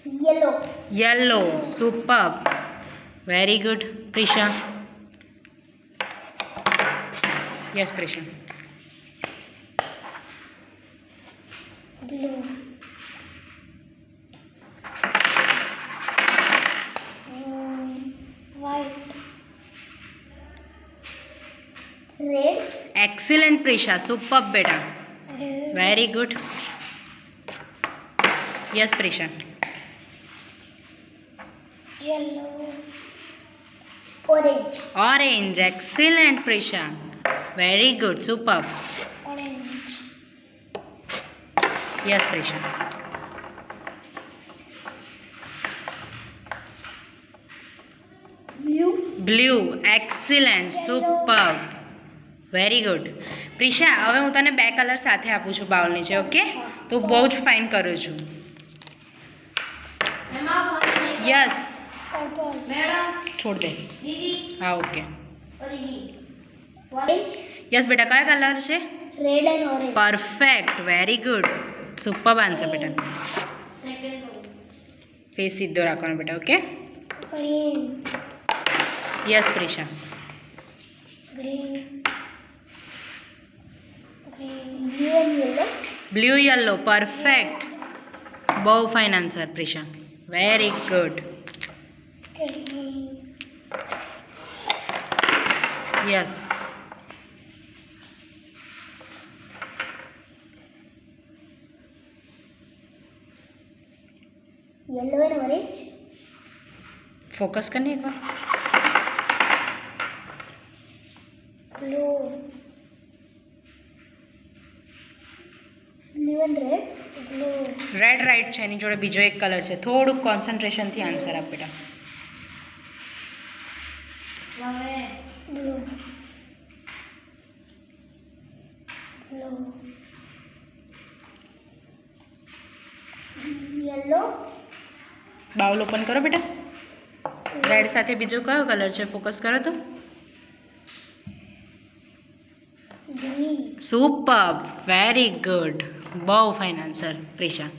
Yellow. Yellow. Superb. Very good, Prisha. Yes, Prisha. Blue. White. Red. Excellent, Prisha. Superb, beta. Red. Very good. Yes, Prisha. Yellow. Orange. Orange. Excellent, Prisha. Very good. Superb. Orange. Yes, Prisha. Blue. Blue. Excellent. Superb. Very good Prisha હવે હું તને બે colour સાથે આપું છું bowl નીચે okay તો બહુ જ ફાઇન કરું છું યસ Purple. છોડ દે હા ઓકે Orange. યસ બેટા કયા કલર છે Red and orange. Perfect very good super answer બેટા ફેસ સીધો રાખવાનો બેટા okay Green. Yes Prisha Green. Green. Blue and yellow. Blue yellow perfect બહુ fine answer Prisha very good Green. Yes Yellow and orange. Focus કરને એક વાર Blue. Blue and red. Blue. Red right છે એની જોડે બીજો એક કલર છે થોડુંક કોન્સન્ટ્રેશનથી આન્સર આપ બેટા Blue. Blue. Yellow. Bowl open કરો બેટા રેડ સાથે બીજો કયો કલર છે ફોકસ કરો તો Green. સુપર વેરી ગુડ બહુ ફાઇન આન્સર પ્રિશા